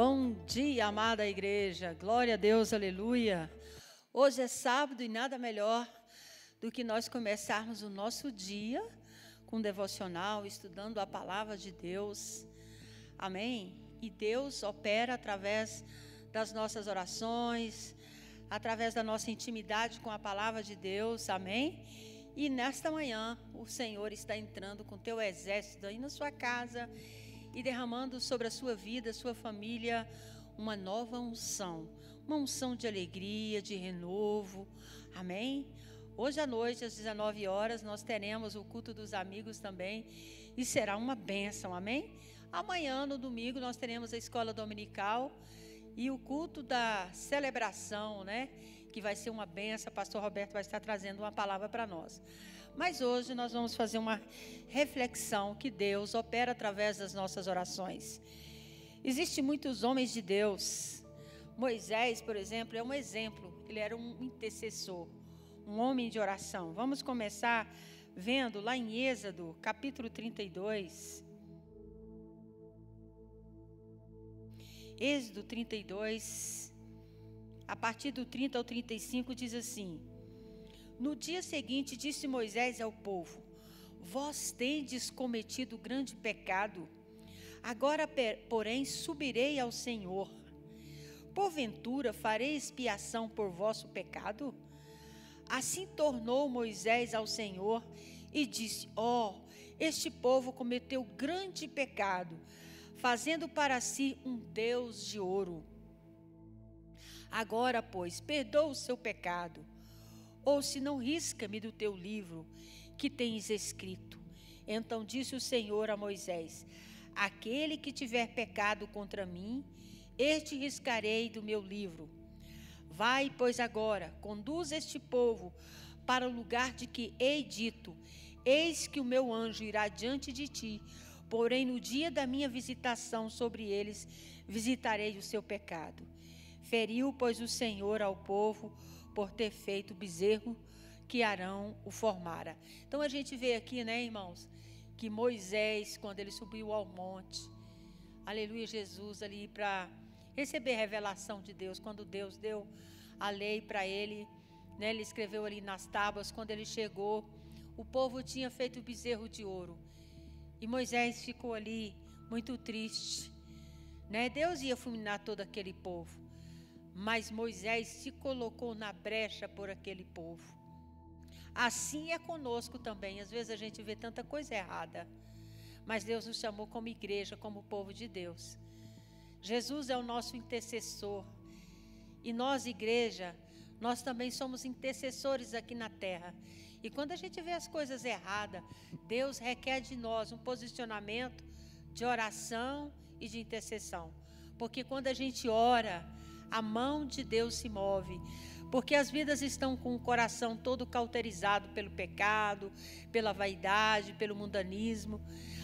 Bom dia, amada igreja. Glória a Deus, aleluia. Hoje é sábado e nada melhor do que nós começarmos o nosso dia com devocional, estudando a palavra de Deus. Amém? E Deus opera através das nossas orações, através da nossa intimidade com a palavra de Deus. Amém? E nesta manhã, o Senhor está entrando com o teu exército aí na sua casa e derramando sobre a sua vida, a sua família, uma nova unção. Uma unção de alegria, de renovo. Amém? Hoje à noite, às 19 horas, nós teremos o culto dos amigos também. E será uma bênção, amém? Amanhã, no domingo, nós teremos a escola dominical e o culto da celebração, né? Que vai ser uma bênção. O pastor Roberto vai estar trazendo uma palavra para nós. Mas hoje nós vamos fazer uma reflexão que Deus opera através das nossas orações. Existem muitos homens de Deus. Moisés, por exemplo, é um exemplo. Ele era um intercessor, um homem de oração. Vamos começar vendo lá em Êxodo, capítulo 32. Êxodo 32, a partir do 30 ao 35, diz assim: No dia seguinte, disse Moisés ao povo: Vós tendes cometido grande pecado. Agora, porém, subirei ao Senhor. Porventura, farei expiação por vosso pecado? Assim tornou Moisés ao Senhor e disse: este povo cometeu grande pecado, fazendo para si um Deus de ouro. Agora, pois, perdoa o seu pecado. Ou se não, risca-me do teu livro que tens escrito. Então disse o Senhor a Moisés: Aquele que tiver pecado contra mim, este riscarei do meu livro. Vai, pois, agora, conduz este povo para o lugar de que hei dito: Eis que o meu anjo irá diante de ti, porém no dia da minha visitação sobre eles, visitarei o seu pecado. Feriu, pois, o Senhor ao povo por ter feito o bezerro que Arão o formara. Então a gente vê aqui, né, irmãos, que Moisés, quando ele subiu ao monte, aleluia, Jesus ali para receber a revelação de Deus, quando Deus deu a lei para ele, né, ele escreveu ali nas tábuas. Quando ele chegou, o povo tinha feito o bezerro de ouro, e Moisés ficou ali muito triste, né? Deus ia fulminar todo aquele povo, mas Moisés se colocou na brecha por aquele povo. Assim é conosco também. Às vezes a gente vê tanta coisa errada, mas Deus nos chamou como igreja, como povo de Deus. Jesus é o nosso intercessor. E nós, igreja, nós também somos intercessores aqui na terra. E quando a gente vê as coisas erradas, Deus requer de nós um posicionamento de oração e de intercessão. Porque quando a gente ora, a mão de Deus se move, porque as vidas estão com o coração todo cauterizado pelo pecado, pela vaidade, pelo mundanismo.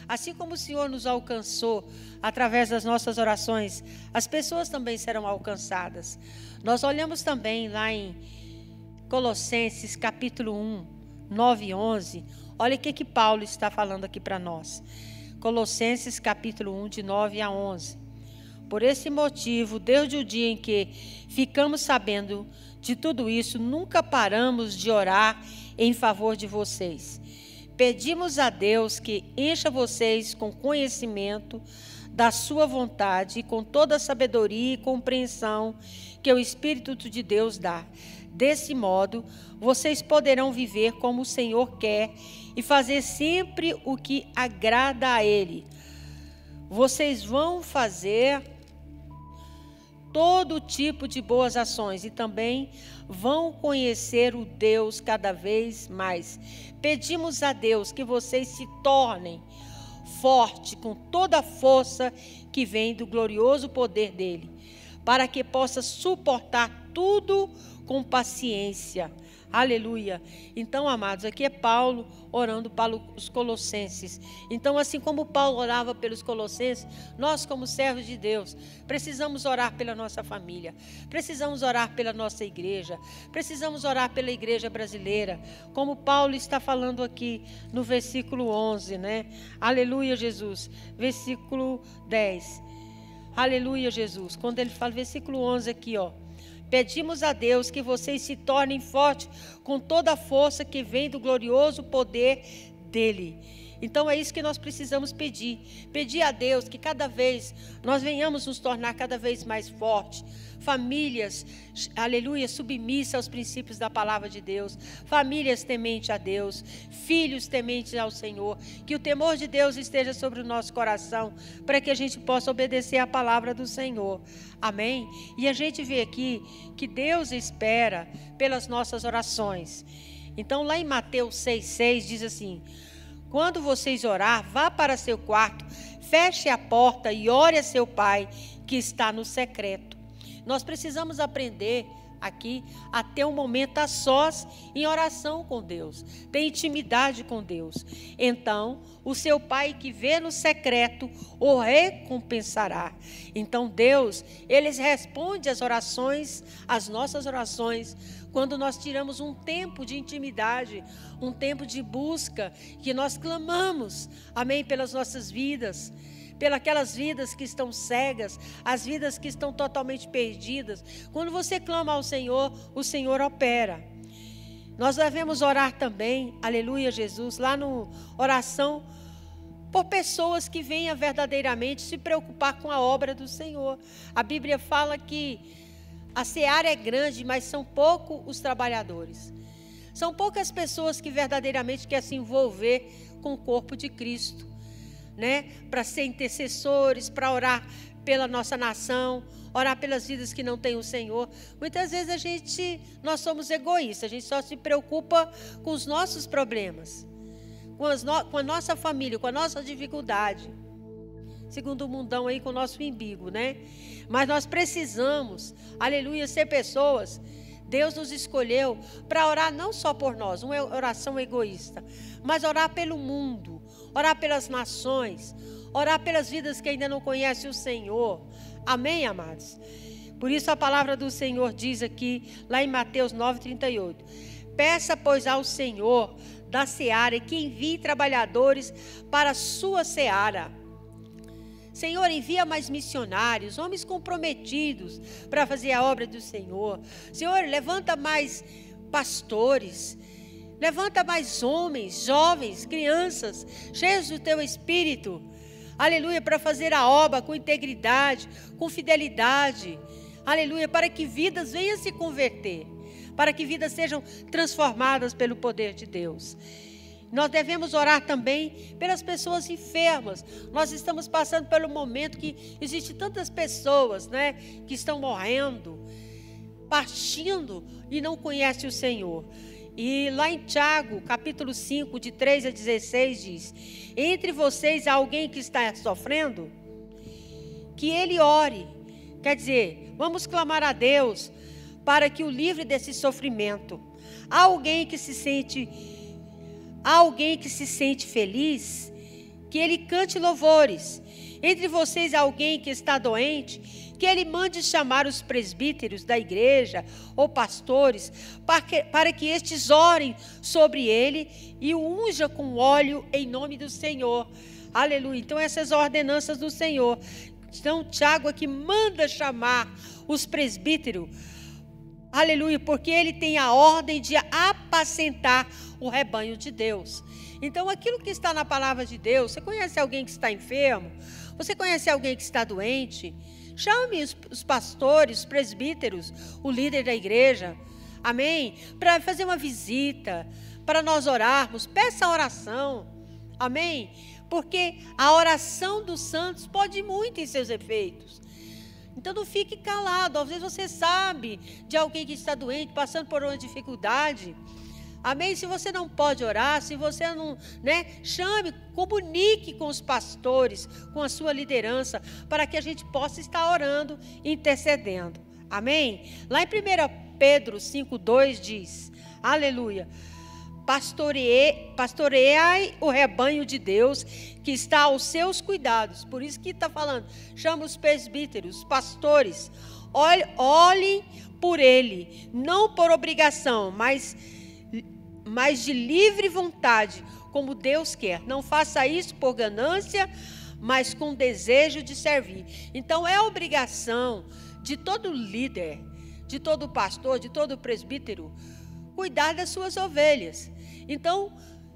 Assim como o Senhor nos alcançou através das nossas orações, as pessoas também serão alcançadas. Nós olhamos também lá em Colossenses capítulo 1, 9 e 11. Olha o que Paulo está falando aqui para nós. Colossenses capítulo 1, de 9 a 11. Por esse motivo, desde o dia em que ficamos sabendo de tudo isso, nunca paramos de orar em favor de vocês. Pedimos a Deus que encha vocês com conhecimento da sua vontade e com toda a sabedoria e compreensão que o Espírito de Deus dá. Desse modo, vocês poderão viver como o Senhor quer e fazer sempre o que agrada a Ele. Vocês vão fazer todo tipo de boas ações e também vão conhecer o Deus cada vez mais. Pedimos a Deus que vocês se tornem fortes com toda a força que vem do glorioso poder dele, para que possa suportar tudo com paciência. Aleluia. Então, amados, aqui é Paulo orando para os colossenses. Então, assim como Paulo orava pelos colossenses, nós, como servos de Deus, precisamos orar pela nossa família, precisamos orar pela nossa igreja, precisamos orar pela igreja brasileira, como Paulo está falando aqui no versículo 11, né? Aleluia, Jesus. Versículo 10. Aleluia, Jesus. Quando ele fala, versículo 11 aqui, ó. Pedimos a Deus que vocês se tornem fortes com toda a força que vem do glorioso poder dele. Então é isso que nós precisamos pedir. Pedir a Deus que cada vez nós venhamos nos tornar cada vez mais fortes. Famílias, aleluia, submissas aos princípios da palavra de Deus. Famílias tementes a Deus. Filhos tementes ao Senhor. Que o temor de Deus esteja sobre o nosso coração, para que a gente possa obedecer a palavra do Senhor. Amém? E a gente vê aqui que Deus espera pelas nossas orações. Então lá em Mateus 6,6 diz assim: quando vocês orar, vá para seu quarto, feche a porta e ore a seu pai que está no secreto. Nós precisamos aprender aqui a ter um momento a sós em oração com Deus, ter intimidade com Deus. Então, o seu pai que vê no secreto o recompensará. Então, Deus, ele responde às orações, às nossas orações, quando nós tiramos um tempo de intimidade, um tempo de busca, que nós clamamos, amém, pelas nossas vidas, pelas vidas que estão cegas, as vidas que estão totalmente perdidas. Quando você clama ao Senhor, o Senhor opera. Nós devemos orar também, aleluia, Jesus, lá no oração, por pessoas que venham verdadeiramente se preocupar com a obra do Senhor. A Bíblia fala que a seara é grande, mas são poucos os trabalhadores. São poucas pessoas que verdadeiramente querem se envolver com o corpo de Cristo, né? Para ser intercessores, para orar pela nossa nação, orar pelas vidas que não têm o Senhor. Muitas vezes nós somos egoístas, a gente só se preocupa com os nossos problemas, com a nossa família, com a nossa dificuldade. Segundo o mundão aí, com o nosso umbigo, né? Mas nós precisamos, aleluia, ser pessoas. Deus nos escolheu para orar não só por nós, uma oração egoísta, mas orar pelo mundo, orar pelas nações, orar pelas vidas que ainda não conhecem o Senhor. Amém, amados? Por isso a palavra do Senhor diz aqui, lá em Mateus 9,38. Peça, pois, ao Senhor da seara que envie trabalhadores para a sua seara. Senhor, envia mais missionários, homens comprometidos para fazer a obra do Senhor. Senhor, levanta mais pastores, levanta mais homens, jovens, crianças, cheios do teu Espírito. Aleluia, para fazer a obra com integridade, com fidelidade. Aleluia, para que vidas venham se converter, para que vidas sejam transformadas pelo poder de Deus. Nós devemos orar também pelas pessoas enfermas. Nós estamos passando pelo momento que existem tantas pessoas, né, que estão morrendo, partindo e não conhecem o Senhor. E lá em Tiago, capítulo 5, de 3 a 16, diz: entre vocês há alguém que está sofrendo, que ele ore. Quer dizer, vamos clamar a Deus para que o livre desse sofrimento. Há alguém que se sente feliz, que ele cante louvores. Entre vocês há alguém que está doente, que ele mande chamar os presbíteros da igreja ou pastores, para que estes orem sobre ele e o unja com óleo em nome do Senhor. Aleluia. Então essas ordenanças do Senhor. Então Tiago aqui manda chamar os presbíteros. Aleluia, porque ele tem a ordem de apacentar o rebanho de Deus. Então aquilo que está na palavra de Deus, você conhece alguém que está enfermo? Você conhece alguém que está doente? Chame os pastores, os presbíteros, o líder da igreja, amém? Para fazer uma visita, para nós orarmos, peça a oração, amém? Porque a oração dos santos pode muito em seus efeitos. Então não fique calado, às vezes você sabe de alguém que está doente, passando por uma dificuldade. Amém? Se você não pode orar, se você não, né, chame, comunique com os pastores, com a sua liderança, para que a gente possa estar orando e intercedendo. Amém? Lá em 1 Pedro 5,2 diz, aleluia, pastoreai o rebanho de Deus que está aos seus cuidados. Por isso que está falando, chama os presbíteros, os pastores, olhem por ele, não por obrigação, mas de livre vontade, como Deus quer. Não faça isso por ganância, mas com desejo de servir. Então é obrigação de todo líder, de todo pastor, de todo presbítero, cuidar das suas ovelhas. Então,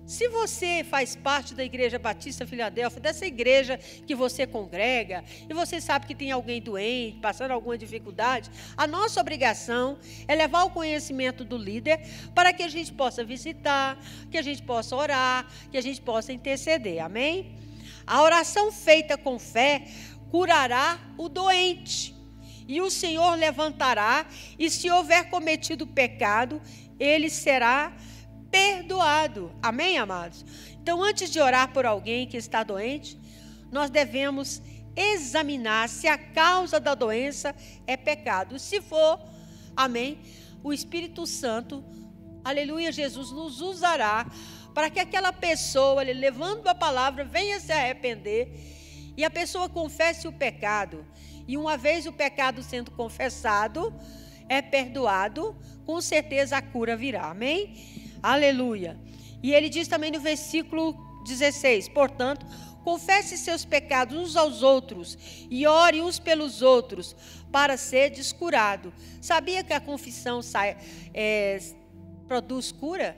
se você faz parte da Igreja Batista Filadélfia, dessa igreja que você congrega, e você sabe que tem alguém doente, passando alguma dificuldade, a nossa obrigação é levar o conhecimento do líder para que a gente possa visitar, que a gente possa orar, que a gente possa interceder. Amém? A oração feita com fé curará o doente, e o Senhor levantará, e se houver cometido pecado, ele será perdoado. Amém, amados? Então, antes de orar por alguém que está doente, nós devemos examinar se a causa da doença é pecado. Se for, amém, o Espírito Santo, aleluia, Jesus nos usará para que aquela pessoa, levando a palavra, venha se arrepender e a pessoa confesse o pecado. E uma vez o pecado sendo confessado, é perdoado, com certeza a cura virá. Amém? Aleluia. E ele diz também no versículo 16, portanto, confesse seus pecados uns aos outros e ore uns pelos outros para seres curados. Sabia que a confissão produz cura?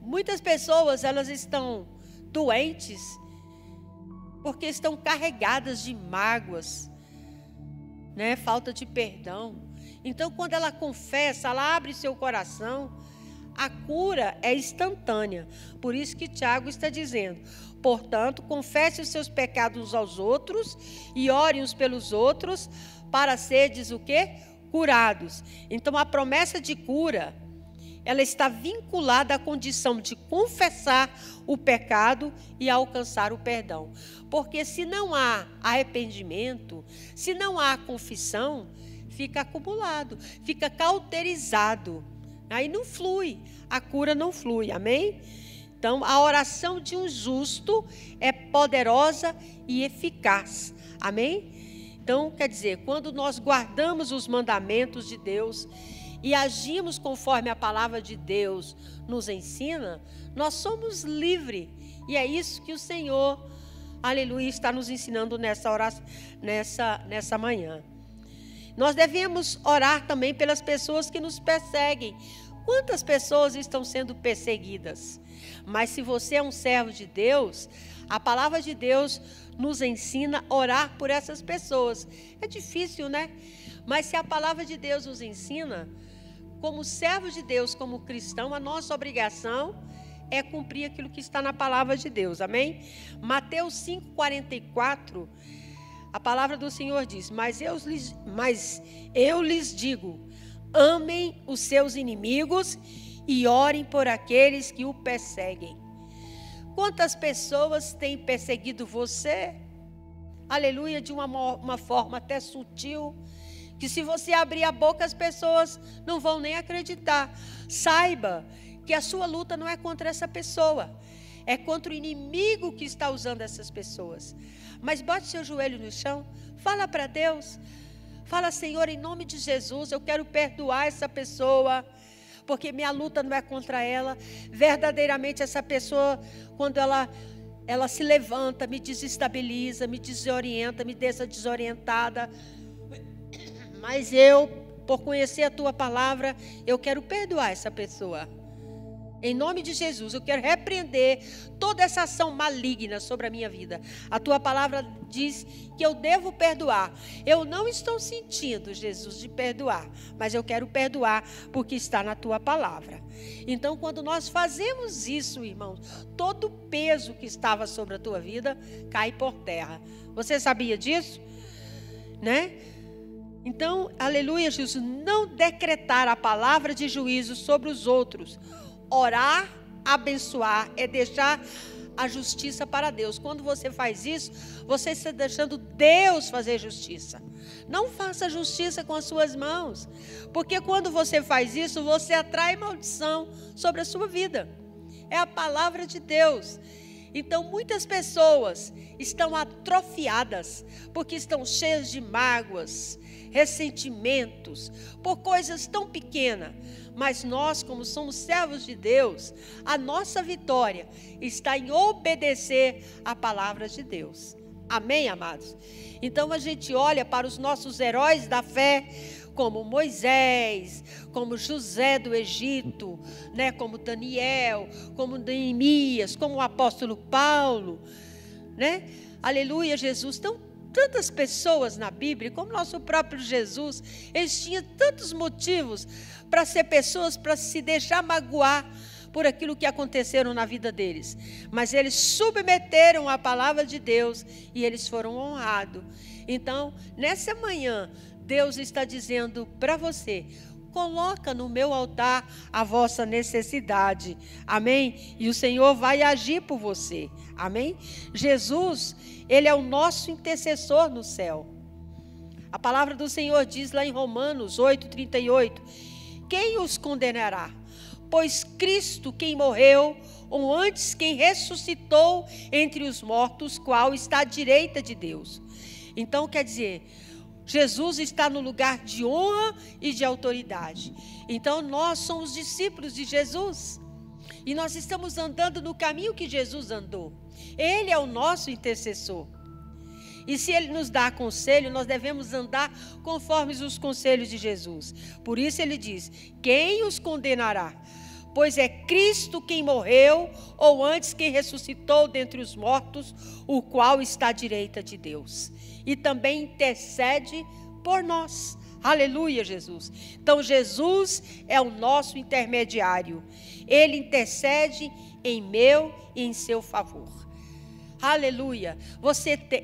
Muitas pessoas, elas estão doentes porque estão carregadas de mágoas, né? Falta de perdão. Então, quando ela confessa, ela abre seu coração, a cura é instantânea. Por isso que Tiago está dizendo, portanto, confesse os seus pecados uns aos outros e ore uns pelos outros para seres o quê? Curados. Então, a promessa de cura, ela está vinculada à condição de confessar o pecado e alcançar o perdão. Porque se não há arrependimento, se não há confissão, fica acumulado, fica cauterizado. Aí não flui, a cura não flui, amém? Então, a oração de um justo é poderosa e eficaz, amém? Então, quer dizer, quando nós guardamos os mandamentos de Deus e agimos conforme a palavra de Deus nos ensina, nós somos livres. E é isso que o Senhor, aleluia, está nos ensinando nessa oração, nessa manhã. Nós devemos orar também pelas pessoas que nos perseguem. Quantas pessoas estão sendo perseguidas? Mas se você é um servo de Deus, a palavra de Deus nos ensina a orar por essas pessoas. É difícil, né? Mas se a palavra de Deus nos ensina, como servo de Deus, como cristão, a nossa obrigação é cumprir aquilo que está na palavra de Deus. Amém? Mateus 5,44, a palavra do Senhor diz, mas eu lhes digo, amem os seus inimigos e orem por aqueles que o perseguem. Quantas pessoas têm perseguido você? Aleluia, de uma forma até sutil, que se você abrir a boca, as pessoas não vão nem acreditar. Saiba que a sua luta não é contra essa pessoa, é contra o inimigo que está usando essas pessoas. Mas bote seu joelho no chão, fala para Deus, fala, Senhor, em nome de Jesus, eu quero perdoar essa pessoa, porque minha luta não é contra ela. Verdadeiramente essa pessoa, quando ela se levanta, me desestabiliza, me desorienta, me deixa desorientada. Mas eu, por conhecer a tua palavra, eu quero perdoar essa pessoa. Em nome de Jesus, eu quero repreender toda essa ação maligna sobre a minha vida. A tua palavra diz que eu devo perdoar. Eu não estou sentindo, Jesus, de perdoar, mas eu quero perdoar porque está na tua palavra. Então, quando nós fazemos isso, irmãos, todo o peso que estava sobre a tua vida cai por terra. Você sabia disso? Né? Então, aleluia, Jesus, não decretar a palavra de juízo sobre os outros. Orar, abençoar, é deixar a justiça para Deus. Quando você faz isso, você está deixando Deus fazer justiça. Não faça justiça com as suas mãos, porque quando você faz isso, você atrai maldição sobre a sua vida. É a palavra de Deus. Então, muitas pessoas estão atrofiadas, porque estão cheias de mágoas, ressentimentos, por coisas tão pequenas. Mas nós, como somos servos de Deus, a nossa vitória está em obedecer a palavra de Deus. Amém, amados? Então a gente olha para os nossos heróis da fé, como Moisés, como José do Egito, né? Como Daniel, como Neemias, como o apóstolo Paulo, né? Aleluia, Jesus. Então, tantas pessoas na Bíblia, como nosso próprio Jesus, eles tinham tantos motivos para ser pessoas, para se deixar magoar por aquilo que aconteceram na vida deles. Mas eles submeteram a palavra de Deus e eles foram honrados. Então, nessa manhã, Deus está dizendo para você: coloca no meu altar a vossa necessidade. Amém? E o Senhor vai agir por você. Amém? Jesus, Ele é o nosso intercessor no céu. A palavra do Senhor diz lá em Romanos 8:38: quem os condenará? Pois Cristo, quem morreu, ou antes quem ressuscitou entre os mortos, qual está à direita de Deus. Então, quer dizer, Jesus está no lugar de honra e de autoridade. Então, nós somos discípulos de Jesus. E nós estamos andando no caminho que Jesus andou. Ele é o nosso intercessor. E se Ele nos dá conselho, nós devemos andar conforme os conselhos de Jesus. Por isso Ele diz: quem os condenará? Pois é Cristo quem morreu, ou antes quem ressuscitou dentre os mortos, o qual está à direita de Deus. E também intercede por nós. Aleluia, Jesus. Então, Jesus é o nosso intermediário. Ele intercede em meu e em seu favor. Aleluia.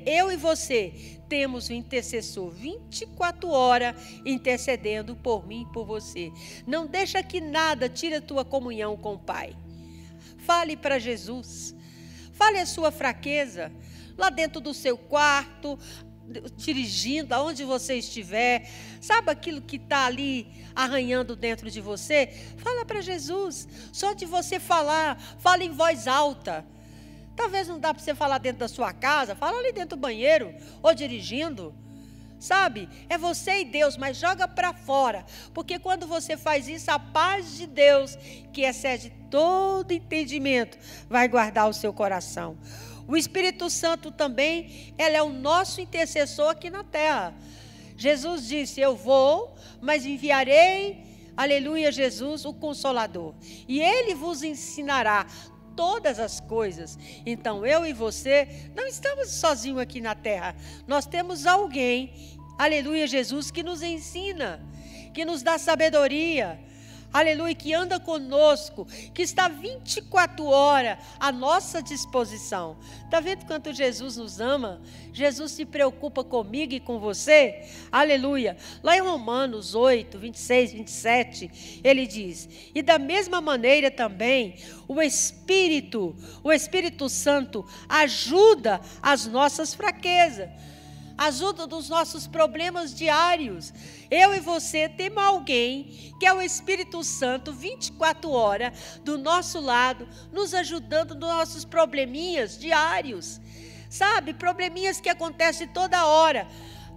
Eu e você temos um intercessor 24 horas intercedendo por mim e por você. Não deixa que nada tire a tua comunhão com o Pai. Fale para Jesus. Fale a sua fraqueza lá dentro do seu quarto, dirigindo, aonde você estiver. Sabe aquilo que está ali arranhando dentro de você? Fala para Jesus. Só de você falar, fala em voz alta. Talvez não dá para você falar dentro da sua casa, fala ali dentro do banheiro, ou dirigindo. Sabe? É você e Deus, mas joga para fora. Porque quando você faz isso, a paz de Deus, que excede todo entendimento, vai guardar o seu coração. O Espírito Santo também, ele é o nosso intercessor aqui na terra. Jesus disse: eu vou, mas enviarei, aleluia, Jesus, o Consolador. E Ele vos ensinará todas as coisas. Então, eu e você não estamos sozinhos aqui na terra. Nós temos alguém, aleluia, Jesus, que nos ensina, que nos dá sabedoria. Aleluia, que anda conosco, que está 24 horas à nossa disposição. Está vendo quanto Jesus nos ama? Jesus se preocupa comigo e com você? Aleluia. Lá em Romanos 8, 26, 27, ele diz: e da mesma maneira também, o Espírito Santo ajuda as nossas fraquezas. Ajuda nos nossos problemas diários. Eu e você temos alguém que é o Espírito Santo 24 horas do nosso lado, nos ajudando nos nossos probleminhas diários. Sabe, probleminhas que acontecem toda hora.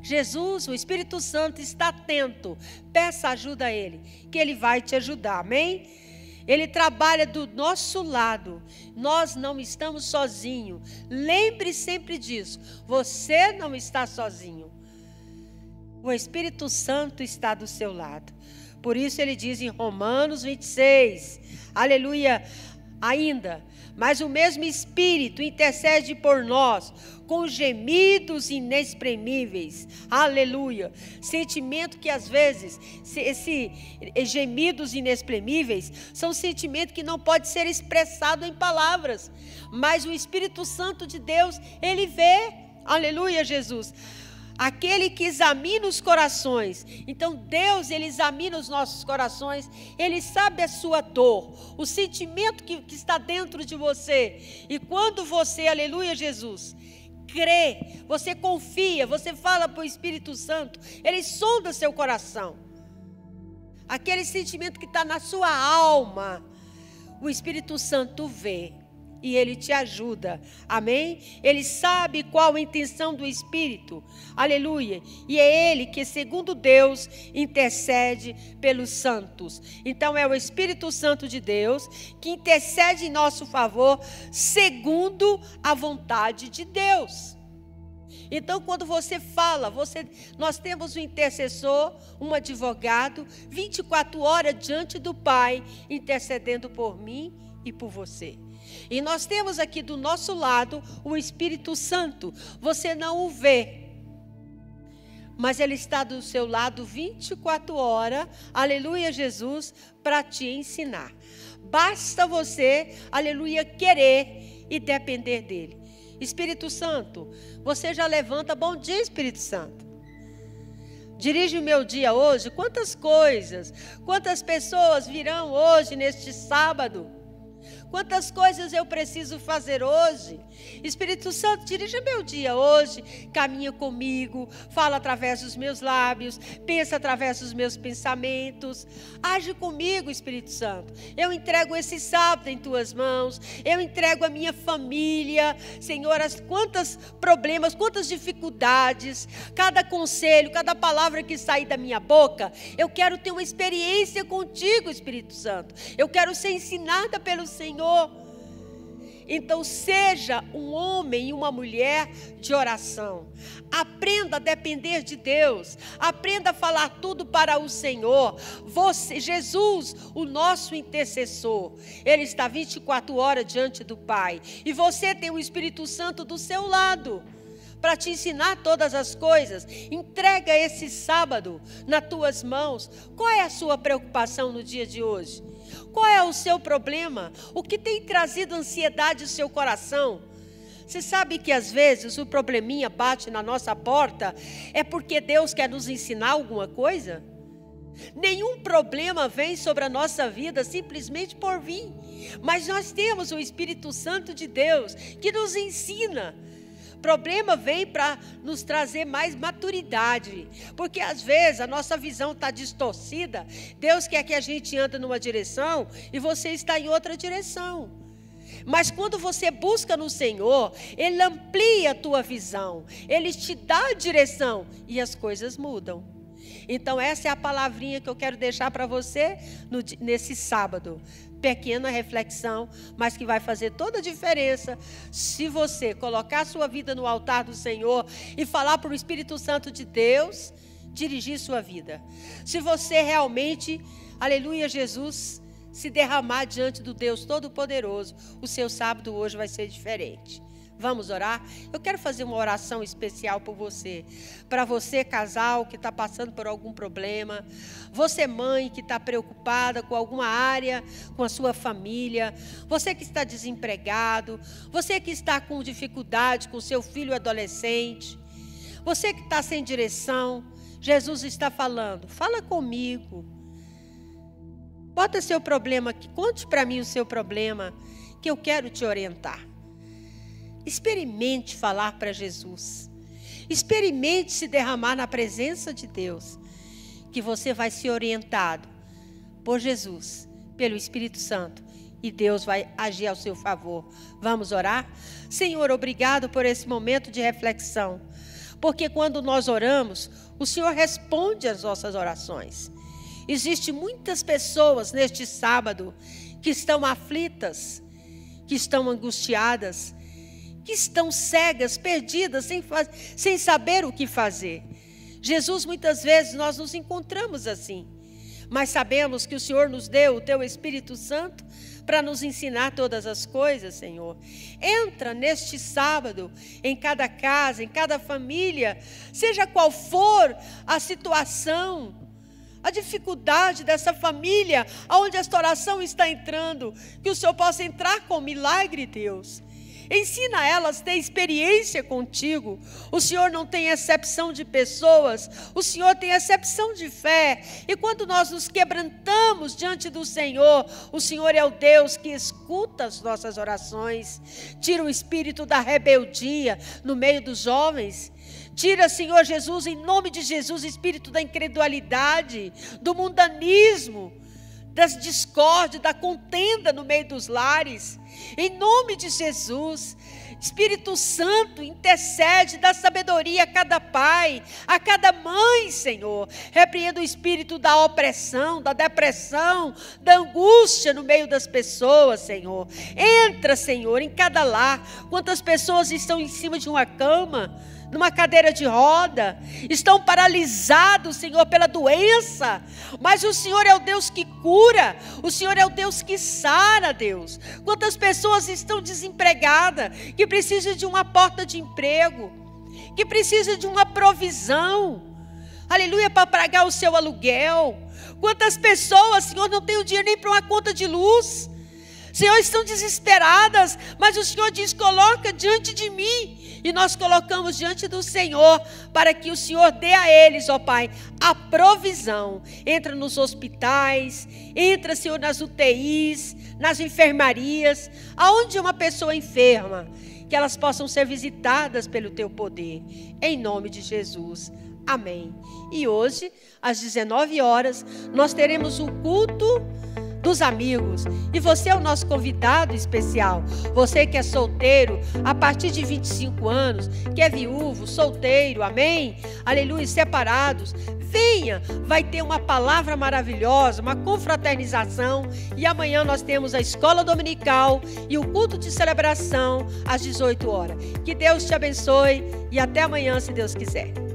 Jesus, o Espírito Santo, está atento. Peça ajuda a Ele, que Ele vai te ajudar, amém? Ele trabalha do nosso lado. Nós não estamos sozinhos. Lembre sempre disso. Você não está sozinho. O Espírito Santo está do seu lado. Por isso ele diz em Romanos 26, aleluia, ainda, mas o mesmo Espírito intercede por nós com gemidos inexprimíveis, aleluia. Sentimento que às vezes, esses gemidos inexprimíveis, são sentimentos que não pode ser expressado em palavras, mas o Espírito Santo de Deus, Ele vê, aleluia, Jesus. Aquele que examina os corações. Então Deus, Ele examina os nossos corações. Ele sabe a sua dor, o sentimento que está dentro de você. E quando você, aleluia, Jesus, crê, você confia, você fala para o Espírito Santo, Ele sonda seu coração. Aquele sentimento que está na sua alma, o Espírito Santo vê. E Ele te ajuda, amém? Ele sabe qual a intenção do Espírito, aleluia. E é Ele que, segundo Deus, intercede pelos santos. Então é o Espírito Santo de Deus que intercede em nosso favor, segundo a vontade de Deus. Então, quando você fala, nós temos um intercessor, um advogado, 24 horas diante do Pai, intercedendo por mim e por você. E nós temos aqui do nosso lado o Espírito Santo. Você não o vê, mas ele está do seu lado 24 horas, aleluia Jesus, para te ensinar. Basta você, aleluia, querer e depender dele. Espírito Santo, você já levanta, bom dia Espírito Santo. Dirige o meu dia hoje, quantas coisas, quantas pessoas virão hoje neste sábado. Quantas coisas eu preciso fazer hoje? Espírito Santo, dirija meu dia hoje, caminha comigo, fala através dos meus lábios, pensa através dos meus pensamentos. Age comigo, Espírito Santo. Eu entrego esse sábado em tuas mãos, eu entrego a minha família. Senhor, quantos problemas, quantas dificuldades, cada conselho, cada palavra que sair da minha boca, eu quero ter uma experiência contigo, Espírito Santo. Eu quero ser ensinada pelo Senhor. Então seja um homem e uma mulher de oração. Aprenda a depender de Deus. Aprenda a falar tudo para o Senhor. Jesus, o nosso intercessor, ele está 24 horas diante do Pai. E você tem o Espírito Santo do seu lado para te ensinar todas as coisas. Entrega esse sábado nas tuas mãos. Qual é a sua preocupação no dia de hoje? Qual é o seu problema? O que tem trazido ansiedade no seu coração? Você sabe que às vezes o probleminha bate na nossa porta, é porque Deus quer nos ensinar alguma coisa? Nenhum problema vem sobre a nossa vida simplesmente por vir. Mas nós temos o Espírito Santo de Deus que nos ensina. Problema vem para nos trazer mais maturidade, porque às vezes a nossa visão está distorcida. Deus quer que a gente ande numa direção e você está em outra direção. Mas quando você busca no Senhor, Ele amplia a tua visão, Ele te dá a direção e as coisas mudam. Então essa é a palavrinha que eu quero deixar para você nesse sábado. Pequena reflexão, mas que vai fazer toda a diferença se você colocar a sua vida no altar do Senhor e falar para o Espírito Santo de Deus dirigir sua vida. Se você realmente, aleluia Jesus, se derramar diante do Deus Todo-Poderoso, o seu sábado hoje vai ser diferente. Vamos orar? Eu quero fazer uma oração especial por você. Para você, casal, que está passando por algum problema. Você, mãe, que está preocupada com alguma área, com a sua família. Você que está desempregado. Você que está com dificuldade com seu filho adolescente. Você que está sem direção. Jesus está falando. Fala comigo. Bota seu problema aqui. Conte para mim o seu problema, que eu quero te orientar. Experimente falar para Jesus. Experimente se derramar na presença de Deus, que você vai ser orientado por Jesus, pelo Espírito Santo, e Deus vai agir ao seu favor. Vamos orar? Senhor, obrigado por esse momento de reflexão, porque quando nós oramos, o Senhor responde às nossas orações. Existem muitas pessoas neste sábado que estão aflitas, que estão angustiadas, que estão cegas, perdidas, sem saber o que fazer. Jesus, muitas vezes nós nos encontramos assim, mas sabemos que o Senhor nos deu o Teu Espírito Santo para nos ensinar todas as coisas, Senhor. Entra neste sábado, em cada casa, em cada família, seja qual for a situação, a dificuldade dessa família, aonde esta oração está entrando, que o Senhor possa entrar com milagre, Deus. Ensina elas a ter experiência contigo. O Senhor não tem exceção de pessoas, o Senhor tem exceção de fé. E quando nós nos quebrantamos diante do Senhor, o Senhor é o Deus que escuta as nossas orações. Tira o espírito da rebeldia no meio dos jovens. Tira, Senhor Jesus, em nome de Jesus, o espírito da incredulidade, do mundanismo, das discórdias, da contenda no meio dos lares. Em nome de Jesus, Espírito Santo, intercede, dá sabedoria a cada pai, a cada mãe, Senhor. Repreenda o espírito da opressão, da depressão, da angústia no meio das pessoas, Senhor. Entra, Senhor, em cada lar. Quantas pessoas estão em cima de uma cama, numa cadeira de roda, estão paralisados, Senhor, pela doença, mas o Senhor é o Deus que cura, o Senhor é o Deus que sara, Deus. Quantas pessoas estão desempregadas, que precisam de uma porta de emprego, que precisam de uma provisão, aleluia, para pagar o seu aluguel. Quantas pessoas, Senhor, não têm o dinheiro nem para uma conta de luz, Senhor, estão desesperadas, mas o Senhor diz, coloca diante de mim, e nós colocamos diante do Senhor, para que o Senhor dê a eles, ó Pai, a provisão. Entra nos hospitais, entra, Senhor, nas UTIs, nas enfermarias, aonde uma pessoa enferma, que elas possam ser visitadas pelo Teu poder, em nome de Jesus, amém. E hoje, às 19 horas, nós teremos o culto dos amigos, e você é o nosso convidado especial. Você que é solteiro, a partir de 25 anos, que é viúvo, solteiro, amém? Aleluia, separados, venha, vai ter uma palavra maravilhosa, uma confraternização, e amanhã nós temos a escola dominical e o culto de celebração às 18 horas. Que Deus te abençoe e até amanhã, se Deus quiser.